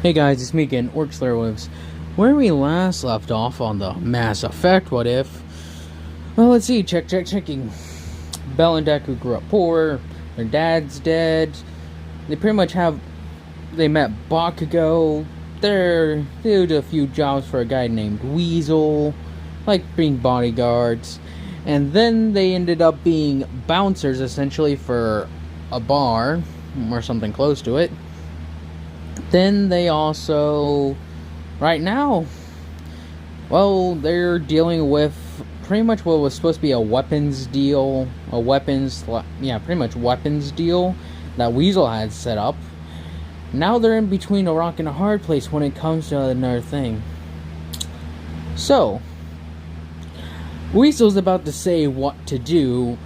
Hey guys, it's me again, Orc where we last left off on the Mass Effect What If. Well, let's see, checking. Bell and Deku grew up poor, their dad's dead, they met Bakugo, they did a few jobs for a guy named Weasel, like being bodyguards, and then they ended up being bouncers, essentially, for a bar, or something close to it. Then they also, right now, well, they're dealing with pretty much what was supposed to be a weapons deal, pretty much weapons deal that Weasel had set up. Now they're in between a rock and a hard place when it comes to another thing. So, Weasel's about to say what to do.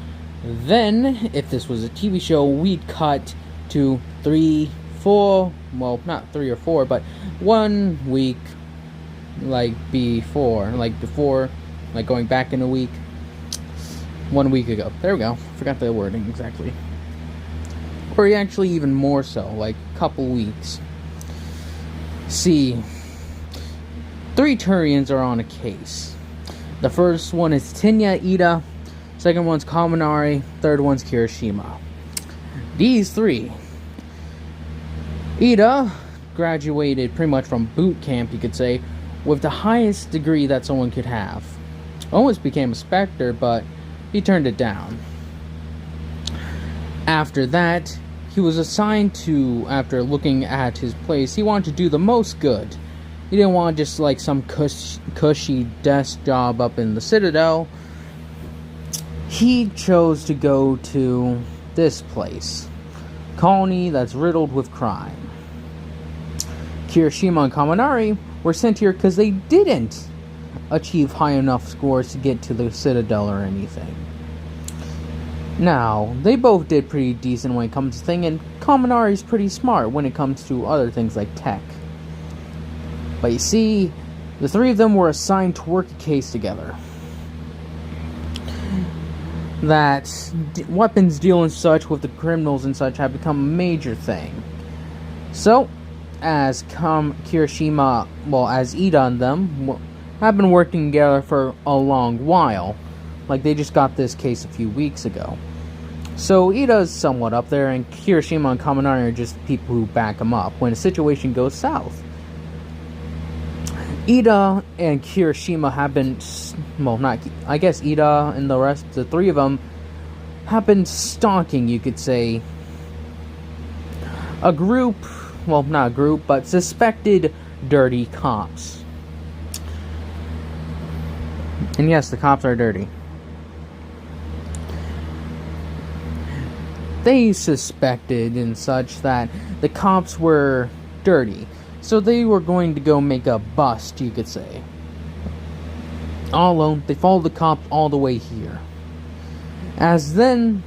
Then, if this was a TV show, we'd cut to 3, 4, well, not 3 or 4, but 1 week, before, going back in a week, 1 week ago. There we go. Forgot the wording exactly. Or actually even more so, like a couple weeks. See, 3 Turians are on a case. The first one is Tenya Ida, second one's Kaminari, third one's Kirishima. These 3, Ida graduated pretty much from boot camp, you could say, with the highest degree that someone could have. Almost became a Spectre, but he turned it down. After that, he was assigned to, after looking at his place, he wanted to do the most good. He didn't want just like some cushy desk job up in the Citadel. He chose to go to this place. Colony that's riddled with crime. Kirishima and Kaminari were sent here because they didn't achieve high enough scores to get to the Citadel or anything. Now, they both did pretty decent when it comes to things, and Kaminari's pretty smart when it comes to other things like tech. But you see, the 3 of them were assigned to work a case together. That weapons deal and such with the criminals and such have become a major thing. So, as Kirishima, as Ida and them, have been working together for a long while. Like, they just got this case a few weeks ago. So, Ida's somewhat up there, and Kirishima and Kaminari are just people who back him up when a situation goes south. Ida and Kirishima have been, Ida and the 3 of them have been stalking, you could say, a group, not a group, but suspected dirty cops. And yes, the cops are dirty. They suspected and such that the cops were dirty. So they were going to go make a bust, you could say. All alone, they followed the cops all the way here. As then,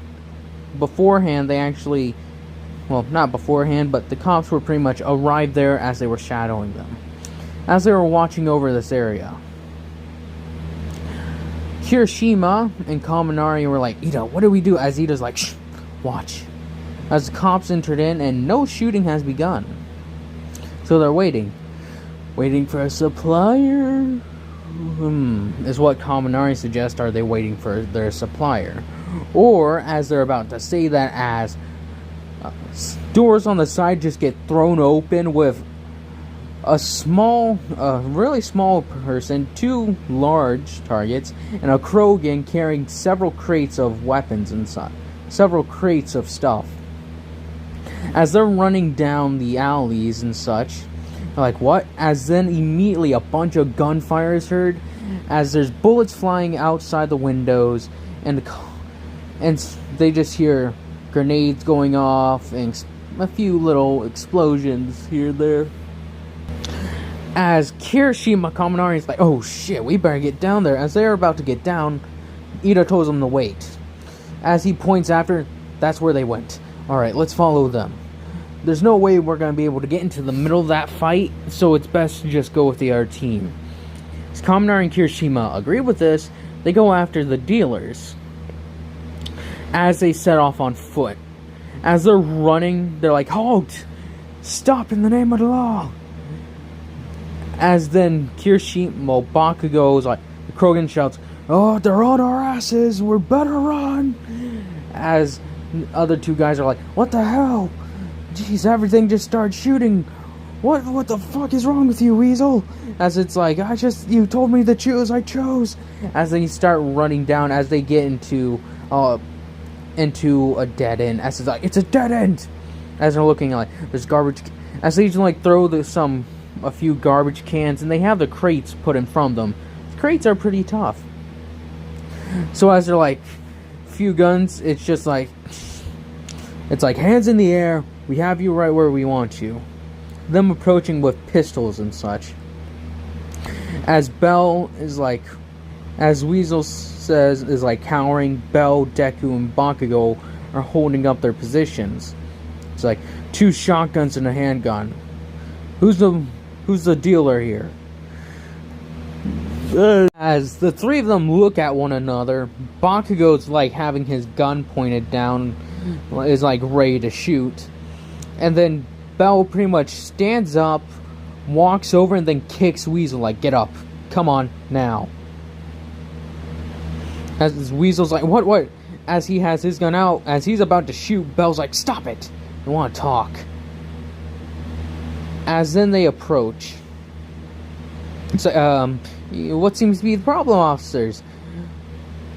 beforehand, they actually, not beforehand, but the cops were pretty much arrived there as they were shadowing them. As they were watching over this area. Kirishima and Kaminari were like, Ida, what do we do? As Ida's like, shh, watch. As the cops entered in and no shooting has begun. So they're waiting. Waiting for a supplier? Is what Kaminari suggests. Are they waiting for their supplier? Or, as they're about to say that, as doors on the side just get thrown open with a really small person, 2 large targets, and a Krogan carrying several crates of weapons inside. Several crates of stuff. As they're running down the alleys and such, they're like, what? As then immediately a bunch of gunfire is heard, as there's bullets flying outside the windows, and they just hear grenades going off, and a few little explosions here and there. As Kirishima Kaminari is like, oh shit, we better get down there. As they're about to get down, Ida tells them to wait. As he points after, that's where they went. Alright, let's follow them. There's no way we're going to be able to get into the middle of that fight, so it's best to just go with the other team. As Kaminari and Kirishima agree with this, they go after the dealers. As they set off on foot. As they're running, they're like, halt! Stop in the name of the law! As then Kirishima Bakugo's like, Krogan shouts, "Oh, they're on our asses, we better run!" As other two guys are like, "What the hell? Jeez, everything just started shooting. What the fuck is wrong with you, Weasel?" As it's like, you told me to choose, I chose. As they start running down, as they get into a dead end. As it's like, it's a dead end. As they're looking like, there's garbage. As they just like throw a few garbage cans, and they have the crates put in front of them. The crates are pretty tough. So as they're like, few guns, it's just like, it's like, hands in the air, we have you right where we want you. Them approaching with pistols and such. As Bell is like, as Weasel says, is like cowering, Bell, Deku, and Bakugo are holding up their positions. It's like, 2 shotguns and a handgun. Who's the dealer here? As the 3 of them look at one another, Bakugo's like having his gun pointed down, is like ready to shoot. And then Bell pretty much stands up, walks over, and then kicks Weasel like, "Get up. Come on, now." As Weasel's like, what? As he has his gun out, as he's about to shoot, Bell's like, "Stop it. I want to talk." As then they approach. It's like, what seems to be the problem, officers?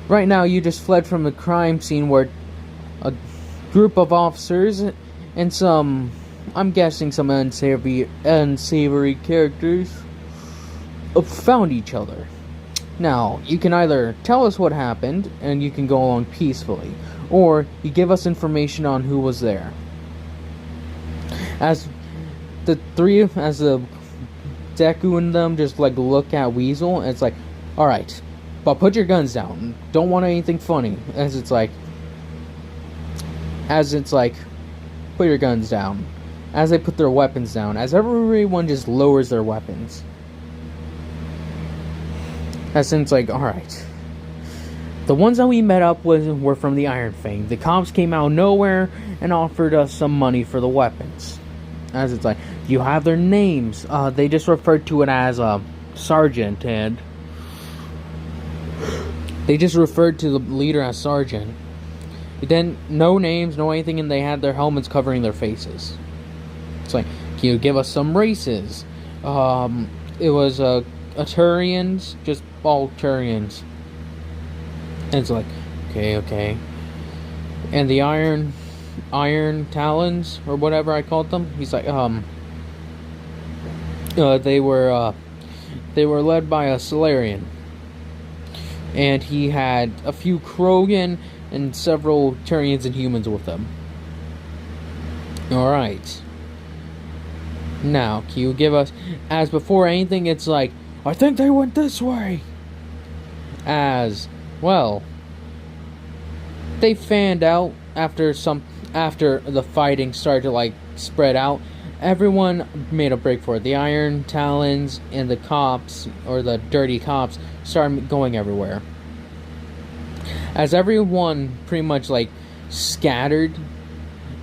Right now, you just fled from a crime scene where a group of officers and some, I'm guessing some unsavory characters found each other. Now, you can either tell us what happened, and you can go along peacefully, or you give us information on who was there. As the Deku and them just like look at Weasel, and it's like, alright, but put your guns down. Don't want anything funny. As it's like, put your guns down. As they put their weapons down, as everyone just lowers their weapons. As it's like, alright. The ones that we met up with were from the Iron Fang. The cops came out of nowhere and offered us some money for the weapons. As it's like, you have their names. They just referred to it as Sergeant, and they just referred to the leader as Sergeant. Then no names, no anything, and they had their helmets covering their faces. It's like, can you give us some races? It was Turians, just all Turians. And it's like, okay. And the Iron Talons, or whatever I called them, he's like, they were led by a Solarian. And he had a few Krogan and several Turians and humans with them. Alright. Now, can you give us, as before anything, it's like, I think they went this way. As, well, they fanned out after the fighting started to like spread out. Everyone made a break for it. The Iron Talons and the cops, or the dirty cops, started going everywhere. As everyone pretty much like scattered,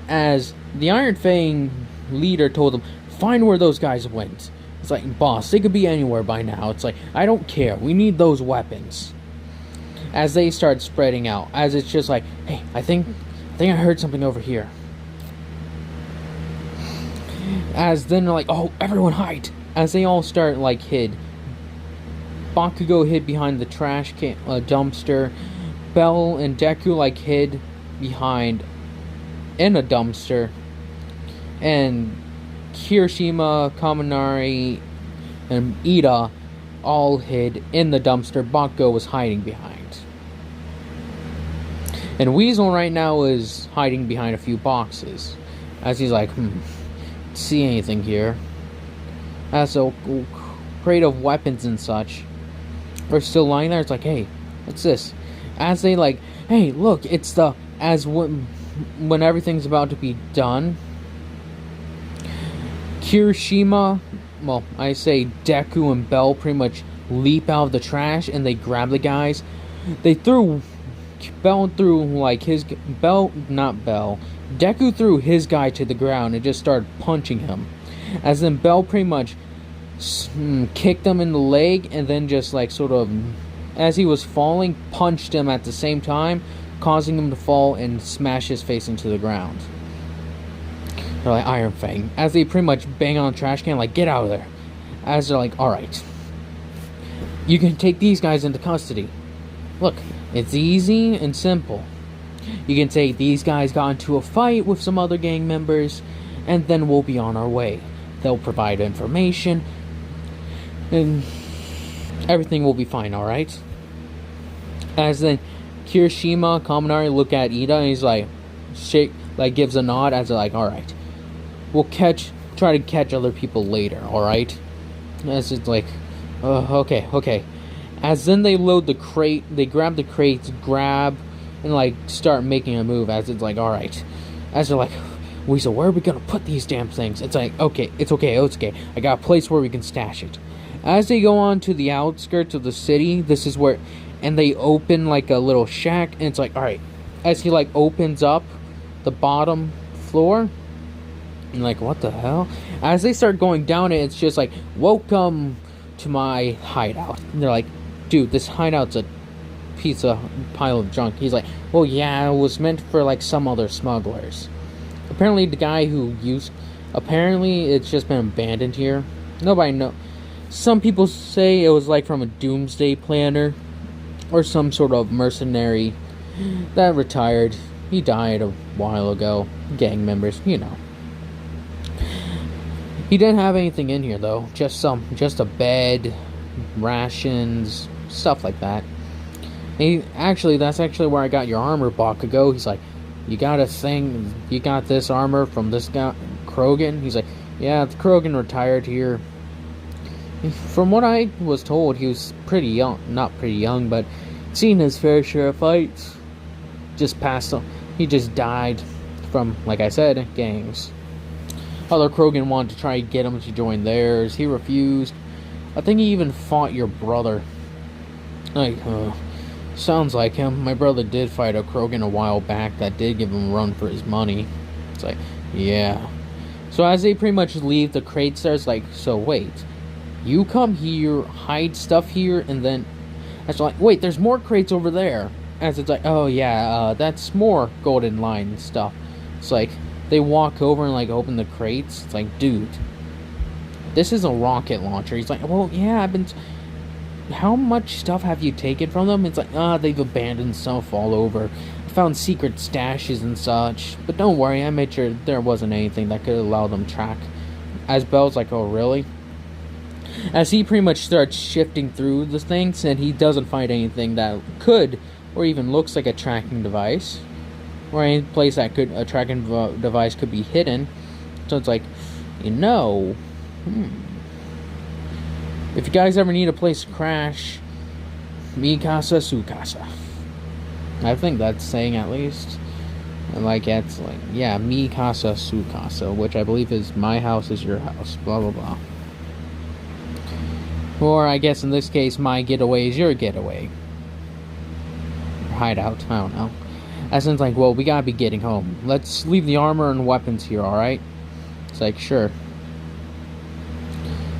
as the Iron Fang leader told them, find where those guys went. It's like, boss, they could be anywhere by now. It's like, I don't care. We need those weapons. As they start spreading out, as it's just like, hey, I think I heard something over here. As then they're like, oh, everyone hide. As they all start like hid. Bakugo hid behind the trash can dumpster. Bell and Deku like hid behind in a dumpster. And Kirishima, Kaminari, and Ida all hid in the dumpster Bakugo was hiding behind. And Weasel right now is hiding behind a few boxes. As he's like, see anything here? As a crate of weapons and such are still lying there. It's like, hey, what's this? As they like, hey, look, it's the, as when everything's about to be done, Kirishima, well, I say Deku and Bell pretty much leap out of the trash and they grab the guys. Deku threw his guy to the ground and just started punching him. As then Bell pretty much kicked him in the leg, and then just like sort of, as he was falling, punched him at the same time, causing him to fall and smash his face into the ground. They're like, Iron Fang. As they pretty much bang on a trash can, like, get out of there. As they're like, alright, you can take these guys into custody. Look, it's easy and simple. You can say these guys got into a fight with some other gang members, and then we'll be on our way. They'll provide information, and everything will be fine, alright? As then Kirishima, Kaminari look at Ida, and he's like, gives a nod as they're like, alright, we'll try to catch other people later, alright? As it's like, okay. As then they load the crate, they grab the crates, and like start making a move. As it's like, alright. As they're like, Weasel, where are we gonna put these damn things? It's like, it's okay. I got a place where we can stash it. As they go on to the outskirts of the city, this is where, and they open like a little shack, and it's like, alright. As he like opens up the bottom floor, and like, what the hell? As they start going down it, it's just like, welcome to my hideout. And they're like, dude, this hideout's a pile of junk. He's like, well, yeah, it was meant for like some other smugglers. Apparently the guy who apparently it's just been abandoned here. Nobody know. Some people say it was like from a doomsday planner or some sort of mercenary that retired. He died a while ago. Gang members, you know. He didn't have anything in here though. Just a bed, rations, stuff like that. That's actually where I got your armor, Bakugo. He's like, you got this armor from this guy, Krogan? He's like, yeah, the Krogan retired here. From what I was told, he was pretty young. Not pretty young, but seen his fair share of fights. Just passed on. He just died from, like I said, gangs. Other Krogan wanted to try to get him to join theirs. He refused. I think he even fought your brother. Like, sounds like him. My brother did fight a Krogan a while back that did give him a run for his money. It's like, yeah. So as they pretty much leave the crates, there's like, so wait. You come here, hide stuff here, and then... It's like, wait, there's more crates over there. As it's like, oh yeah, that's more golden line stuff. It's like, they walk over and like open the crates. It's like, dude, this is a rocket launcher. He's like, well, yeah, how much stuff have you taken from them? It's like, they've abandoned stuff all over. I found secret stashes and such. But don't worry, I made sure there wasn't anything that could allow them track. As Bell's like, oh, really? As he pretty much starts shifting through the things, and he doesn't find anything that could, or even looks like a tracking device, or any place that a tracking device could be hidden. So it's like, if you guys ever need a place to crash, mi casa, su casa. I think that's saying at least. And like, it's like, yeah, mi casa, su casa, which I believe is my house is your house, blah, blah, blah. Or I guess in this case, my getaway is your getaway. Hideout, I don't know. As in, like, well, we gotta be getting home. Let's leave the armor and weapons here, alright? It's like, sure.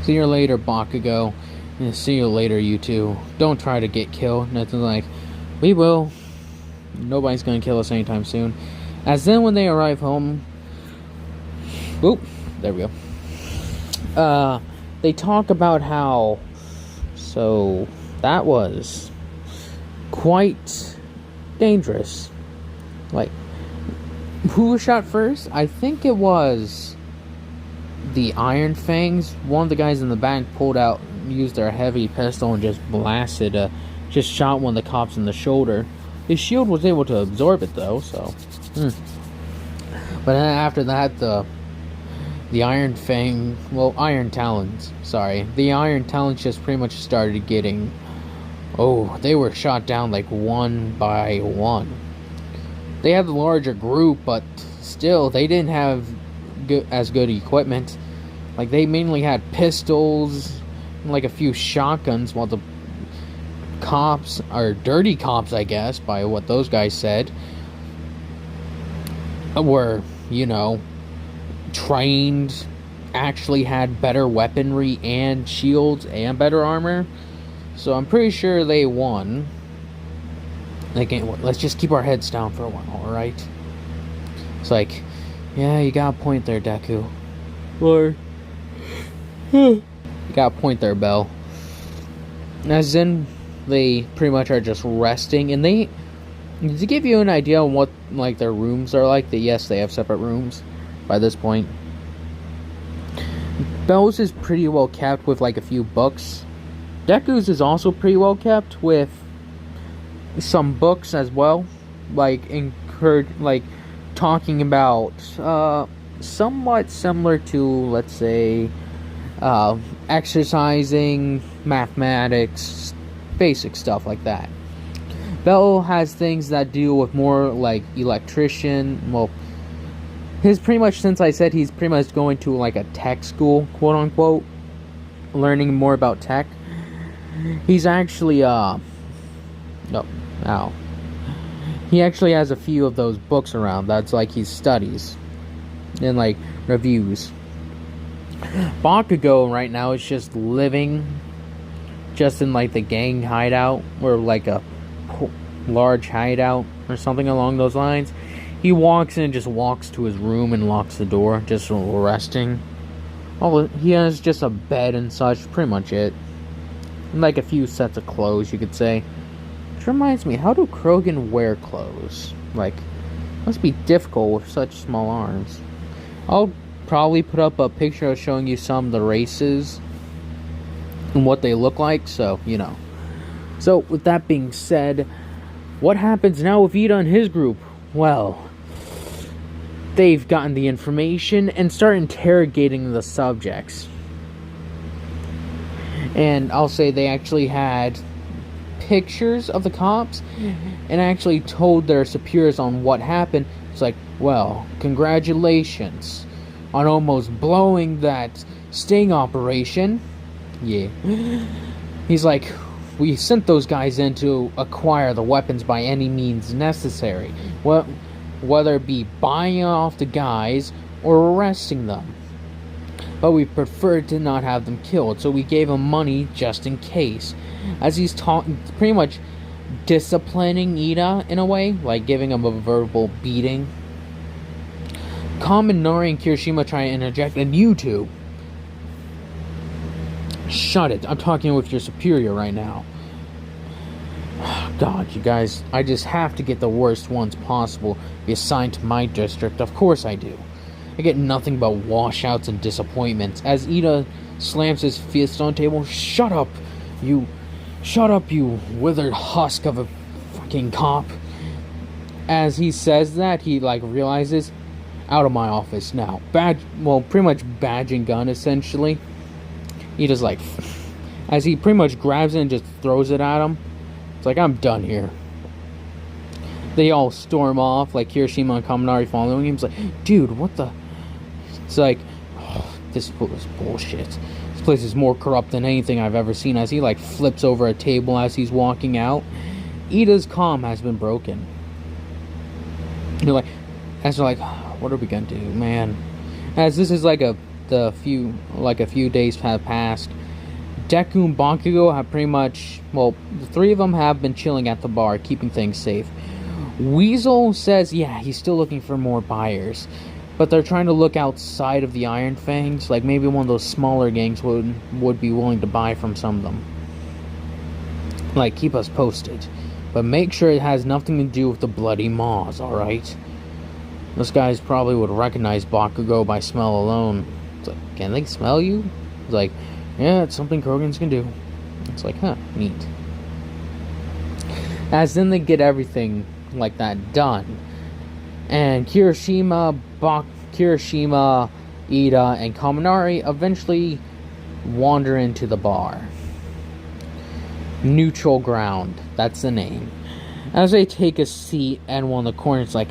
See you later, Bakugo. And see you later, you two. Don't try to get killed. Nothing like, we will. Nobody's gonna kill us anytime soon. As then when they arrive home... Oop, there we go. They talk about how... So, that was quite dangerous. Like, who was shot first? I think it was the Iron Fangs. One of the guys in the back used their heavy pistol and just just shot one of the cops in the shoulder. His shield was able to absorb it though, so. But then after that, the Iron Talons, the Iron Talons just pretty much started getting, they were shot down like one by one. They had the larger group, but still, they didn't have as good equipment. Like, they mainly had pistols, and like a few shotguns, while the cops, or dirty cops, I guess, by what those guys said, were, trained actually had better weaponry and shields and better armor. So I'm pretty sure they won. Let's just keep our heads down for a while, alright? It's like, yeah, you got a point there, Deku. Or, you got a point there, Belle. As in, they pretty much are just resting, and to give you an idea on what, like, their rooms are like, yes, they have separate rooms by this point. Belle's is pretty well kept with, like, a few books. Deku's is also pretty well kept with some books as well, like, talking about, somewhat similar to, let's say, exercising, mathematics, basic stuff like that. Bell has things that deal with more like electrician. Well, since I said he's pretty much going to like a tech school, quote unquote, learning more about tech. He's actually, he actually has a few of those books around. That's like he studies and like reviews. Bakugo right now is just living just in like the gang hideout or like a large hideout or something along those lines. He walks in and just walks to his room and locks the door, just resting. He has just a bed and such, pretty much it. And like a few sets of clothes, you could say. Which reminds me, how do Krogan wear clothes? Like, must be difficult with such small arms. I'll probably put up a picture showing you some of the races and what they look like, so, you know. So, with that being said, what happens now with Ida and his group? Well, they've gotten the information and start interrogating the subjects. And I'll say they actually had pictures of the cops and actually told their superiors on what happened. It's like, well, congratulations on almost blowing that sting operation. Yeah. He's like, we sent those guys in to acquire the weapons by any means necessary. Well, whether it be buying off the guys or arresting them. But we preferred to not have them killed, so we gave them money just in case. As he's pretty much disciplining Ida in a way, like giving him a verbal beating. Kaminari and Kirishima try to interject, and you two, shut it, I'm talking with your superior right now. God, you guys, I just have to get the worst ones possible be assigned to my district. Of course I do. I get nothing but washouts and disappointments. As Ida slams his fist on the table, shut up, you withered husk of a fucking cop. As he says that, he like realizes, out of my office now. Pretty much badge and gun essentially. He just like, as he pretty much grabs it and just throws it at him. It's like, I'm done here. They all storm off, like Kirishima and Kaminari following him. It's like, dude, what the? It's like, this is bullshit. This place is more corrupt than anything I've ever seen. As he like flips over a table as he's walking out. Ida's calm has been broken. They're like, what are we gonna do, man? As this is like a few days have passed. Deku and Bakugo have pretty much, well, the three of them have been chilling at the bar, keeping things safe. Weasel says, yeah, he's still looking for more buyers, but they're trying to look outside of the Iron Fangs, like maybe one of those smaller gangs would be willing to buy from some of them. Like, keep us posted, but make sure it has nothing to do with the Bloody Maws, alright? Those guys probably would recognize Bakugo by smell alone. It's like, can they smell you? It's like, yeah, it's something Krogans can do. It's like, huh, neat. As then they get everything like that done. And Kirishima, Ida, and Kaminari eventually wander into the bar. Neutral Ground, that's the name. As they take a seat at one of the corners, like,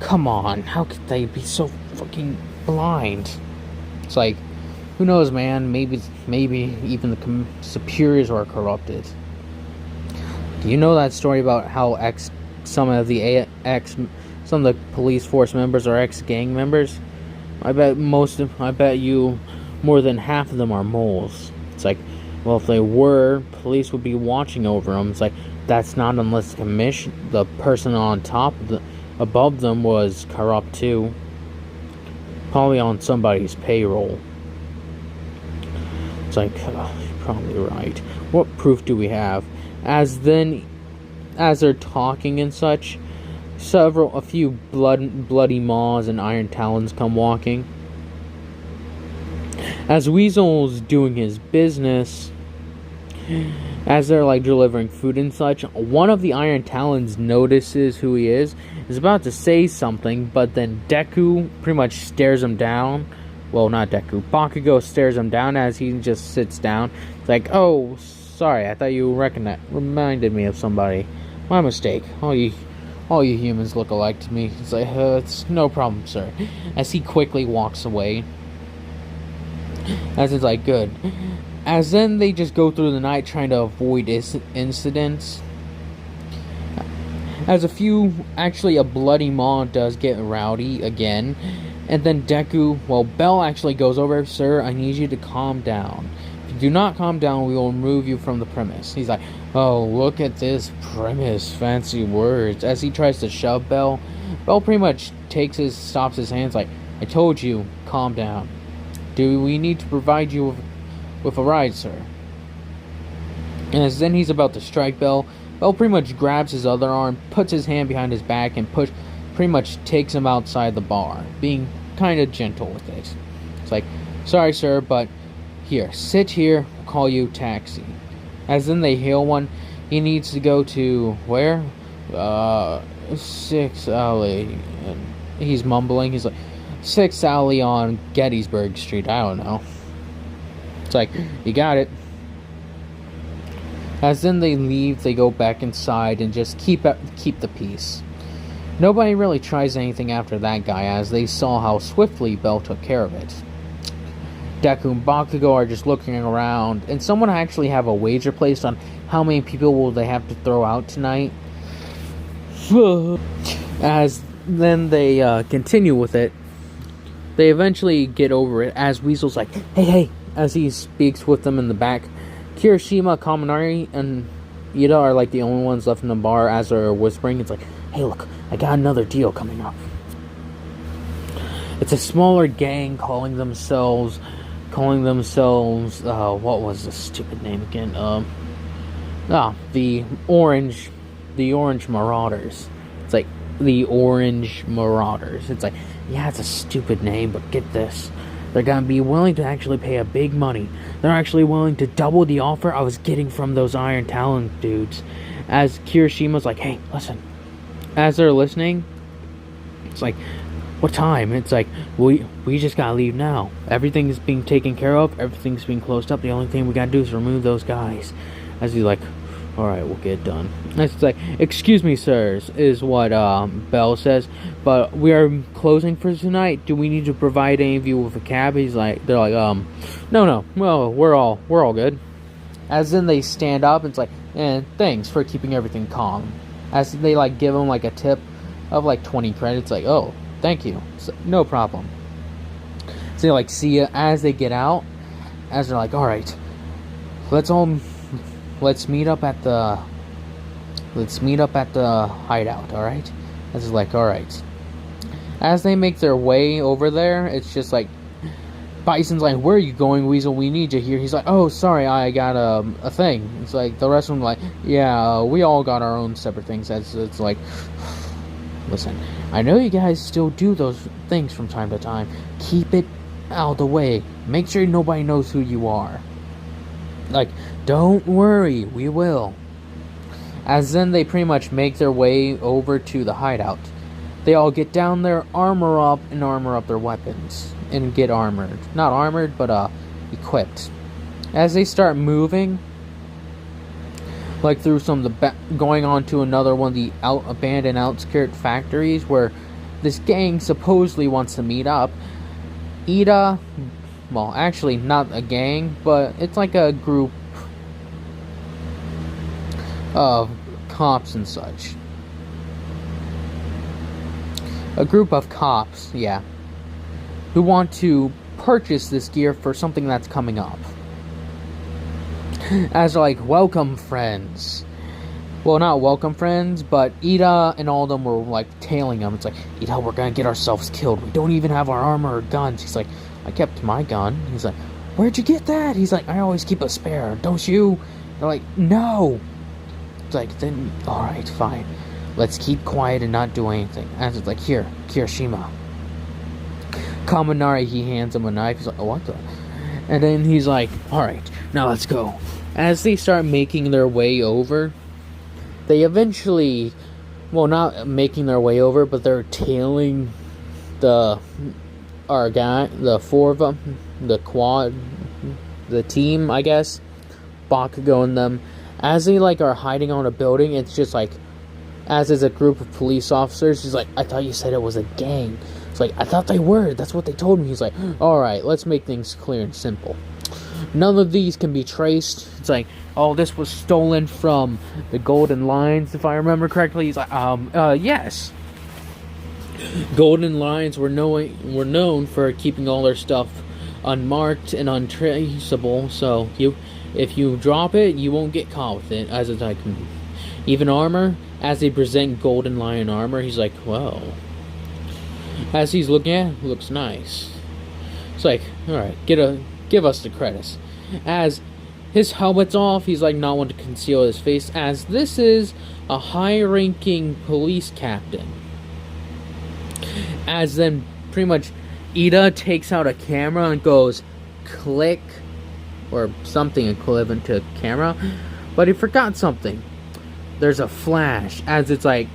come on, how could they be so fucking blind? It's like, who knows, man? Maybe even the superiors are corrupted. Do you know that story about how some of the police force members are ex-gang members? I bet you more than half of them are moles. It's like, well, if they were, police would be watching over them. It's like, that's not unless the person on top above them was corrupt too. Probably on somebody's payroll. It's like, oh, you're probably right. What proof do we have? As they're talking and such, a few bloody maws and iron talons come walking. As Weasel's doing his business, as they're like delivering food and such, one of the iron talons notices who he is about to say something, but then Deku pretty much stares him down. Well, not Deku. Bakugo stares him down as he just sits down. It's like, oh, sorry, I thought you reminded me of somebody. My mistake. All you humans look alike to me. It's like, it's no problem, sir. As he quickly walks away. As it's like, good. As then they just go through the night trying to avoid incidents. As a bloody maw does get rowdy again. And then Bell actually goes over, sir, I need you to calm down. If you do not calm down, we will remove you from the premise. He's like, oh, look at this premise, fancy words. As he tries to shove Bell, Bell pretty much stops his hands like, I told you, calm down. Do we need to provide you with a ride, sir? And as then he's about to strike Bell, Bell pretty much grabs his other arm, puts his hand behind his back, and pretty much takes him outside the bar, being kind of gentle with it. It's like, sorry, sir, but here, sit here, we'll call you taxi. As then they hail one. He needs to go to where? 6th Alley. And he's mumbling. He's like, 6th Alley on Gettysburg Street. I don't know. It's like, you got it. As then they leave, they go back inside and just keep the peace. Nobody really tries anything after that guy, as they saw how swiftly Bell took care of it. Deku and Bakugo are just looking around, and someone actually have a wager placed on how many people will they have to throw out tonight. As then they continue with it, they eventually get over it, as Weasel's like, hey, as he speaks with them in the back. Kirishima, Kaminari, and Ida are like the only ones left in the bar as they're whispering. It's like, hey, look, I got another deal coming up. It's a smaller gang calling themselves, what was the stupid name again? The Orange Marauders. It's like, the Orange Marauders. It's like, yeah, it's a stupid name, but get this. They're gonna be willing to actually pay a big money. They're actually willing to double the offer I was getting from those Iron Talon dudes. As Kirishima's like, hey, listen. As they're listening, it's like, what time? It's like, we just gotta leave now. Everything's being taken care of. Everything's being closed up. The only thing we gotta do is remove those guys. As he's like, alright, we'll get it done. And it's like, excuse me, sirs, is what Bell says, but we are closing for tonight. Do we need to provide any of you with a cab? They're like, no, well, we're all good. As then they stand up, it's like, thanks for keeping everything calm. As they like give him like a tip of like 20 credits, like, oh, thank you, so, no problem. So they like see you as they get out, as they're like, alright, let's meet up at the hideout, alright? As it's like, alright. As they make their way over there, it's just like, Bison's like, where are you going, Weasel? We need you here. He's like, oh, sorry, I got a thing. It's like, the rest of them like, yeah, we all got our own separate things. It's like, listen, I know you guys still do those things from time to time. Keep it out of the way. Make sure nobody knows who you are. Like, don't worry, we will. As then they pretty much make their way over to the hideout. They all get down there, armor up their weapons. And get armored. Not armored, but equipped. As they start moving, like through some of the going on to another one of the abandoned outskirt factories where this gang supposedly wants to meet up. Ida, well, actually not a gang, but it's like a group of cops and such. A group of cops, yeah. who want to purchase this gear for something that's coming up. As like, welcome friends. Well, not welcome friends, but Ida and all of them were like tailing him. It's like, Ida, we're gonna get ourselves killed. We don't even have our armor or guns. He's like, I kept my gun. He's like, where'd you get that? He's like, I always keep a spare, don't you? They're like, no. It's like, then, alright, fine. Let's keep quiet and not do anything. And it's like, here, Kirishima. Kaminari, he hands him a knife. He's like, oh, what the? And then he's like, alright, now let's go. As they start making their way over, they eventually, well, not making their way over, but they're tailing the four of them, the team, I guess, Bakugo and them. As they like are hiding on a building, it's just like, as is a group of police officers, he's like, I thought you said it was a gang. It's like, I thought they were, that's what they told me. He's like, alright, let's make things clear and simple. None of these can be traced. It's like, oh, this was stolen from the Golden Lines, if I remember correctly. He's like, yes. Golden Lines were known for keeping all their stuff unmarked and untraceable, so if you drop it, you won't get caught with it. As it's like, even armor, as they present Golden Lion armor, he's like, well, as he's looking at it, looks nice. It's like, alright, give us the credits. As his helmet's off, he's like not one to conceal his face, as this is a high-ranking police captain. As then, pretty much, Ida takes out a camera and goes, click, or something equivalent to camera, but he forgot something. There's a flash, as it's like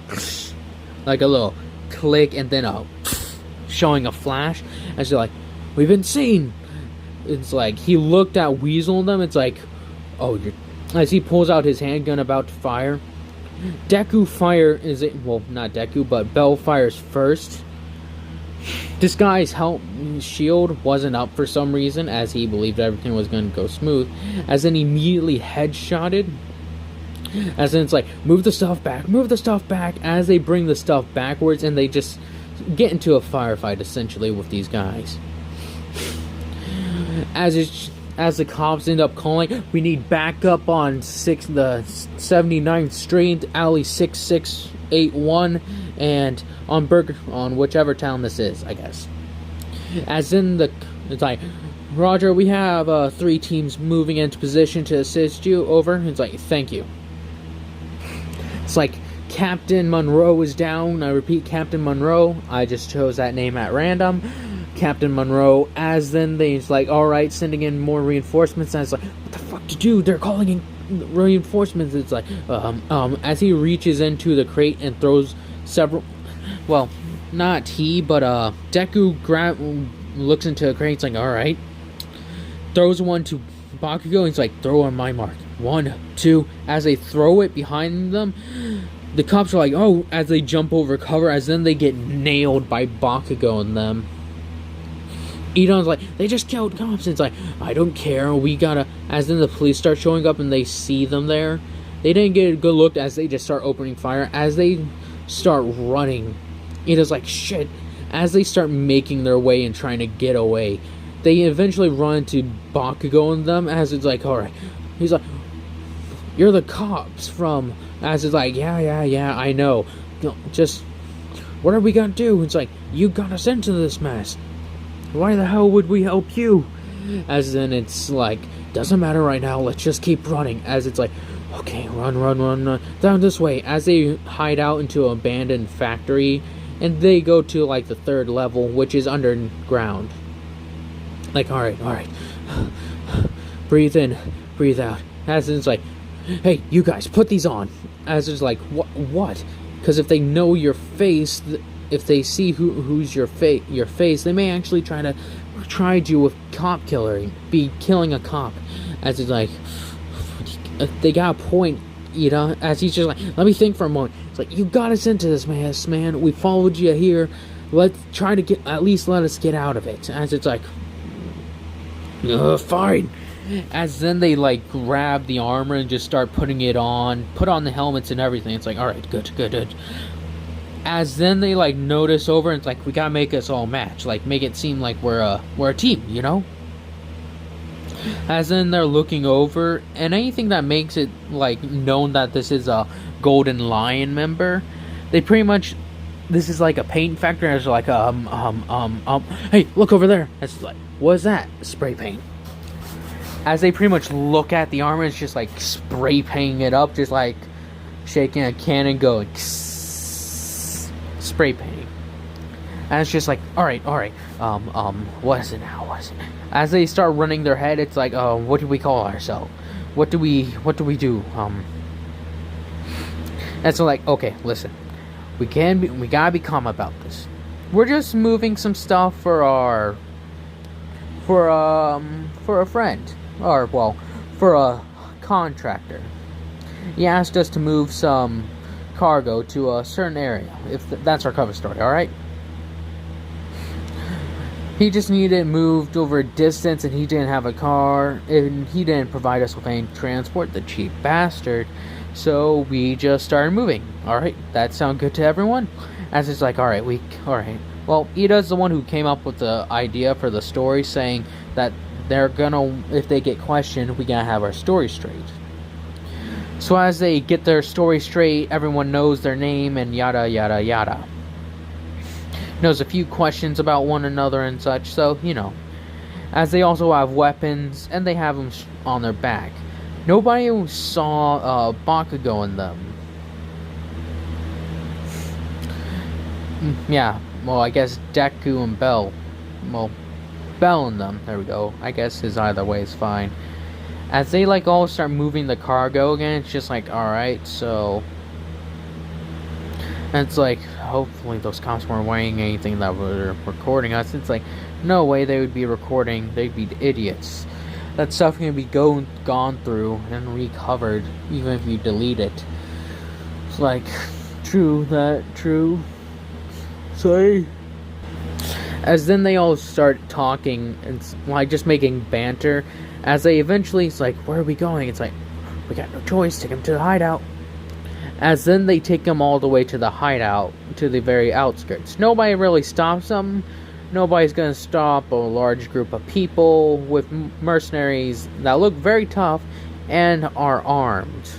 a little click, and then showing a flash, as you're like, we've been seen. It's like, he looked at Weasel and them, it's like, oh, as he pulls out his handgun about to fire. Deku well, not Deku, but Bell fires first. This guy's shield wasn't up for some reason, as he believed everything was going to go smooth, as then immediately headshotted. As then it's like, move the stuff back, as they bring the stuff backwards, and they just get into a firefight, essentially, with these guys. As the cops end up calling, we need backup on the 79th Street, alley 6681, and on whichever town this is, I guess. As in it's like, Roger, we have 3 teams moving into position to assist you, over. It's like, thank you. It's like, Captain Monroe is down. I repeat, Captain Monroe. I just chose that name at random. Captain Monroe. As then they's like, alright, sending in more reinforcements. And it's like, what the fuck to do? They're calling in reinforcements. It's like, as he reaches into the crate and throws several, well, not he, but Deku looks into a crate. It's like, alright, throws one to Bakugo, and he's like, throw on my mark. 1, 2. As they throw it behind them, the cops are like, oh, as they jump over cover, as then they get nailed by Bakugo and them. Idon's like, they just killed cops. And it's like, I don't care, we gotta. As then the police start showing up and they see them there. They didn't get a good look, as they just start opening fire. As they start running, Idon's like, shit. As they start making their way and trying to get away, they eventually run into Bakugo and them. As it's like, alright. He's like, you're the cops from. As it's like, yeah, I know. Just, what are we gonna do? It's like, you got us into this mess. Why the hell would we help you? As then it's like, doesn't matter right now, let's just keep running. As it's like, okay, run, down this way. As they hide out into an abandoned factory, and they go to like the 3rd level, which is underground. Like, alright. Breathe in, breathe out. As it's like, hey, you guys, put these on. As it's like, what? Because if they know your face, if they see who's your face, they may actually try you with cop killing, be killing a cop. As it's like, they got a point, you know. As he's just like, let me think for a moment. It's like, you got us into this mess, man. We followed you here. Let's try to at least let us get out of it. As it's like, fine. As then they like grab the armor and just start putting it on, put on the helmets and everything. It's like, alright, good. As then they like notice over, and it's like, we gotta make us all match, like make it seem like we're a team, you know. As then they're looking over, and anything that makes it like known that this is a Golden Lion member, they pretty much, this is like a paint factory, and it's like hey, look over there. It's like, what is that? Spray paint. As they pretty much look at the armor, it's just like spray painting it up, just like shaking a can and going spray painting. And it's just like, all right, what is it now? What is it? As they start running their head, it's like, what do we call ourselves? What do we do? And so like, okay, listen, we gotta be calm about this. We're just moving some stuff for a friend, or well, for a contractor. He asked us to move some cargo to a certain area. If that's our cover story, all right. He just needed it moved over a distance, and he didn't have a car, and he didn't provide us with any transport, the cheap bastard. So we just started moving. All right, that sound good to everyone? As it's like, all right. Well, Ida's the one who came up with the idea for the story, saying that they're gonna, if they get questioned, we gotta have our story straight. So as they get their story straight, everyone knows their name and yada yada yada. Knows a few questions about one another and such, so, you know. As they also have weapons, and they have them on their back. Nobody saw Bakugo in them. Yeah, well, I guess Deku and Bell. Well, Bell in them, there we go. I guess his either way is fine. As they, like, all start moving the cargo again, it's just like, alright, so... And it's like, hopefully those cops weren't wearing anything that were recording us. It's like, no way they would be recording. They'd be idiots. That stuff can be gone through and recovered, even if you delete it. It's like, true. Sorry. As then they all start talking and like just making banter. As they eventually, it's like, where are we going? It's like, we got no choice. Take him to the hideout. As then they take them all the way to the hideout, to the very outskirts. Nobody really stops them. Nobody's going to stop a large group of people with mercenaries that look very tough and are armed.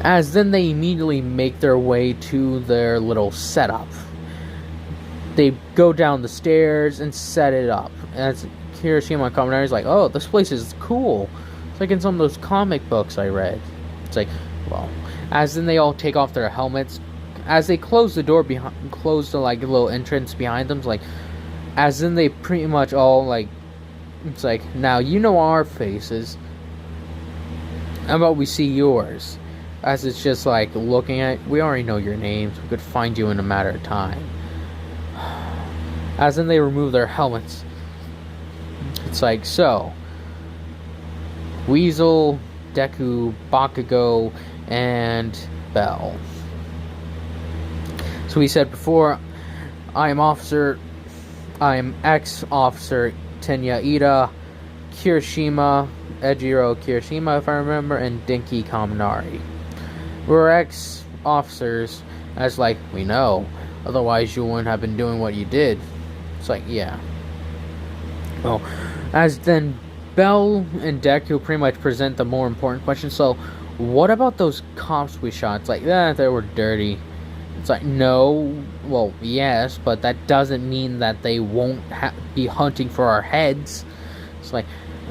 As then they immediately make their way to their little setup. They go down the stairs and set it up. As Kirishima Kaminari's like, oh, this place is cool. It's like in some of those comic books I read. It's like, well, as then they all take off their helmets. As they close the door close the like little entrance behind them, it's like, as then they pretty much all like, it's like, now you know our faces. How about we see yours? As it's just like looking at, we already know your names. We could find you in a matter of time. As then they remove their helmets. It's like, so, Weasel, Deku, Bakugo, and Bell. So we said before, I am ex-officer Tenya Ida, Kirishima, Ejiro Kirishima if I remember, and Dinky Kaminari. We're ex-officers, as like, we know, otherwise you wouldn't have been doing what you did. It's like, yeah. Well, as then Bell and Deku pretty much present the more important question. So, what about those cops we shot? It's like, they were dirty. It's like, no, well, yes, but that doesn't mean that they won't be hunting for our heads. It's like,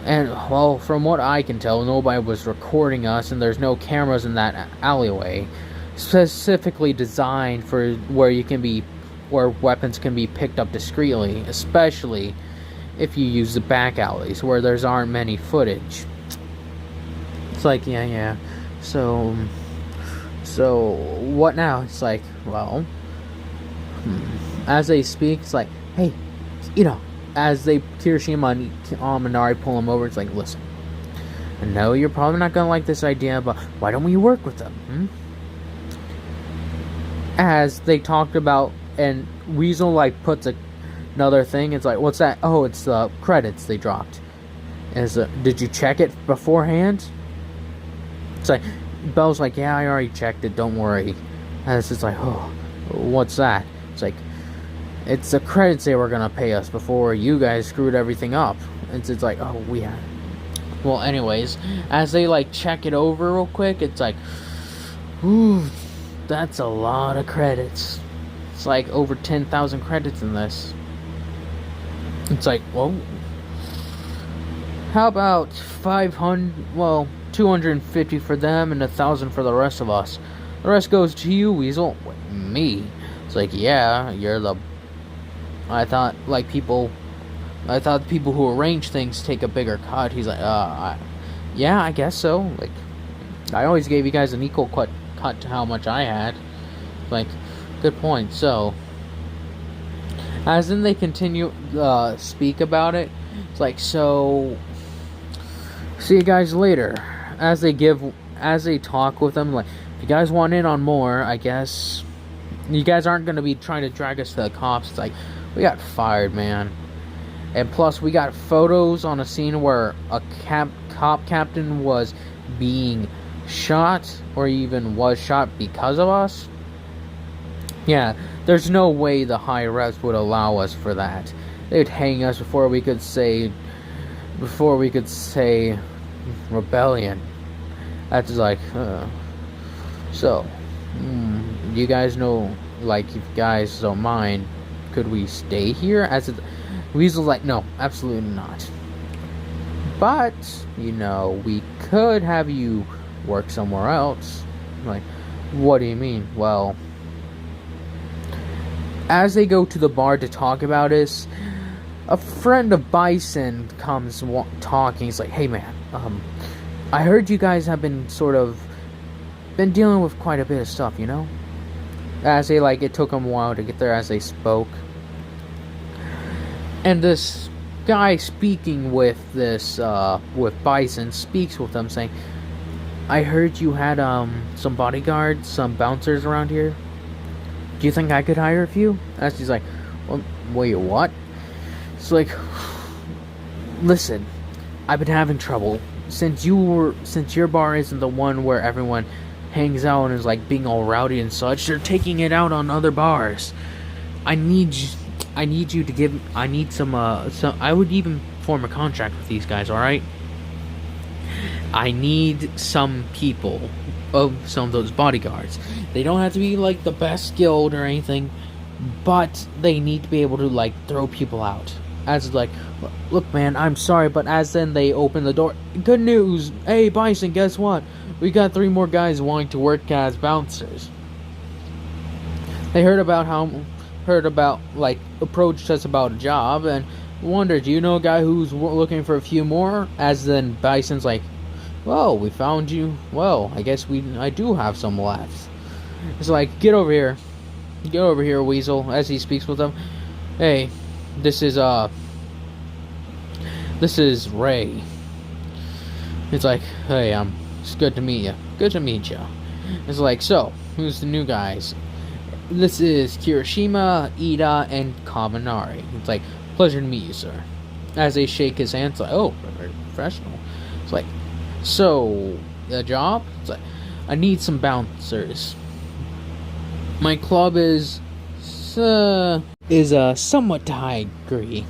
and, well, from what I can tell, nobody was recording us, and there's no cameras in that alleyway. Specifically designed for where weapons can be picked up discreetly, especially if you use the back alleys where there's aren't many footage. It's like, yeah. So what now? It's like, well, as they speak, it's like, hey, as Kirishima and Minari pull him over, it's like, listen, I know you're probably not gonna like this idea, but why don't we work with them? As they talked about, and Weasel like puts another thing. It's like, what's that? Oh, it's the credits they dropped. Did you check it beforehand? It's like, Bell's like, yeah, I already checked it, don't worry. And it's just like, oh, what's that? It's like, it's the credits they were gonna pay us before you guys screwed everything up. It's like, oh, we had. Well, anyways, as they like check it over real quick, it's like, ooh, that's a lot of credits. It's like over 10,000 credits in this. It's like, well, how about 500? Well, 250 for them and 1,000 for the rest of us. The rest goes to you, Weasel. Wait, me? It's like, yeah, you're the. I thought the people who arrange things take a bigger cut. He's like, yeah, I guess so. Like, I always gave you guys an equal cut to how much I had. Like, good point. So, as then they continue speak about it, it's like, so, see you guys later. As they talk with them, like, if you guys want in on more, I guess you guys aren't going to be trying to drag us to the cops. It's like, we got fired, man. And plus, we got photos on a scene where a cop captain was being shot, or even was shot because of us. Yeah, there's no way the high reps would allow us for that. They'd hang us before we could say rebellion. That's like, so, you guys know, like, if you guys don't mind, could we stay here? Weasel's like, no, absolutely not. But, we could have you work somewhere else. Like, what do you mean? Well, as they go to the bar to talk about this, a friend of Bison comes talking. He's like, hey man, I heard you guys have been dealing with quite a bit of stuff, As they, it took them a while to get there as they spoke. And this guy speaking with Bison speaks with them saying, I heard you had, some bodyguards, some bouncers around here. Do you think I could hire a few? As he's like, well, wait, what? It's like, listen, I've been having trouble. Since your bar isn't the one where everyone hangs out and is, being all rowdy and such, they're taking it out on other bars. I need you to give. I need some. I would even form a contract with these guys. All right. I need some people of some of those bodyguards. They don't have to be the best skilled or anything, but they need to be able to throw people out. As look, man, I'm sorry, but as then they open the door. Good news, hey Bison, guess what? We got 3 more guys wanting to work as bouncers. They approached us about a job and wondered, do you know a guy who's looking for a few more? As then Bison's like, well, we found you. Well, I guess I do have some left. It's like, get over here, Weasel. As he speaks with them, hey, this is Ray. It's like, hey, it's good to meet you. Good to meet you. It's like, so who's the new guys? This is Kirishima, Ida, and Kaminari. It's like, pleasure to meet you, sir. As they shake his hand, it's like, oh, very professional. It's like, so, the job? It's like, I need some bouncers. My club is somewhat to high degree.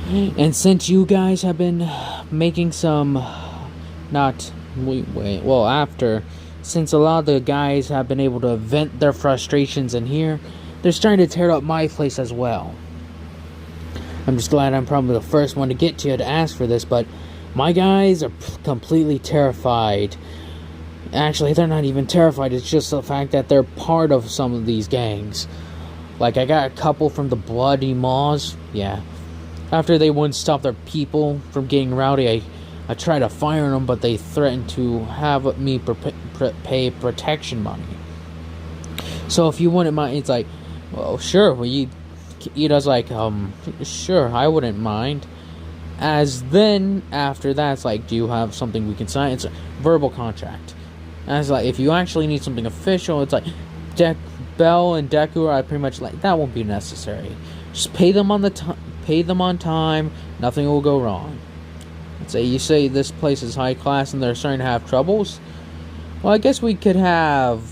And since you guys have been making some, since a lot of the guys have been able to vent their frustrations in here, they're starting to tear up my place as well. I'm just glad I'm probably the first one to get to you to ask for this, but my guys are completely terrified. Actually, they're not even terrified, it's just the fact that they're part of some of these gangs. I got a couple from the Bloody Maws, yeah. After they wouldn't stop their people from getting rowdy, I tried to fire them, but they threatened to have me pay protection money. So if you wouldn't mind, it's like, well, sure. Ida's like, sure, I wouldn't mind. As then, after that, it's like, do you have something we can sign? It's a verbal contract. As if you actually need something official, it's like, Bell and Deku, I pretty much that won't be necessary. Just pay them on time, nothing will go wrong. You say this place is high class and they're starting to have troubles? Well, I guess we could have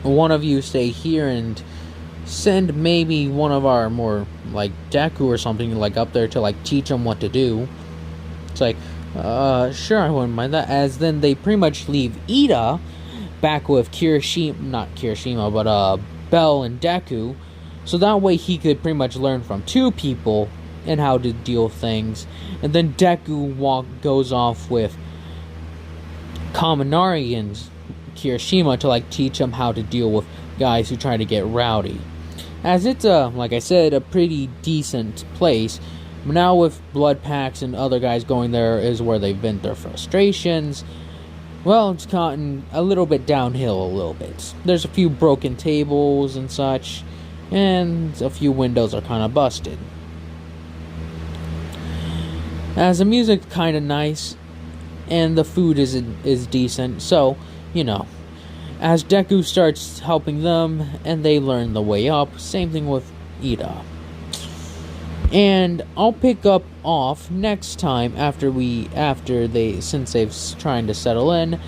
one of you stay here and send maybe one of our more like deku or something like up there to like teach them what to do. It's like, sure, I wouldn't mind that. As then they pretty much leave Ida back with not Kirishima, but Bell and Deku, so that way he could pretty much learn from two people and how to deal with things. And then Deku goes off with Kaminari and Kirishima to like teach him how to deal with guys who try to get rowdy. As it's like I said, a pretty decent place. Now with blood packs and other guys going there is where they vent their frustrations. Well, it's gotten a little bit downhill a little bit. There's a few broken tables and such, and a few windows are kind of busted. As the music's kind of nice, and the food is decent, so, you know. As Deku starts helping them, and they learn the way up, same thing with Ida. And I'll pick up off next time since they've trying to settle in,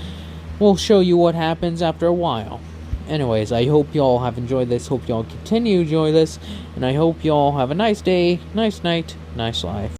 we'll show you what happens after a while. Anyways, I hope y'all have enjoyed this, hope y'all continue to enjoy this, and I hope y'all have a nice day, nice night, nice life.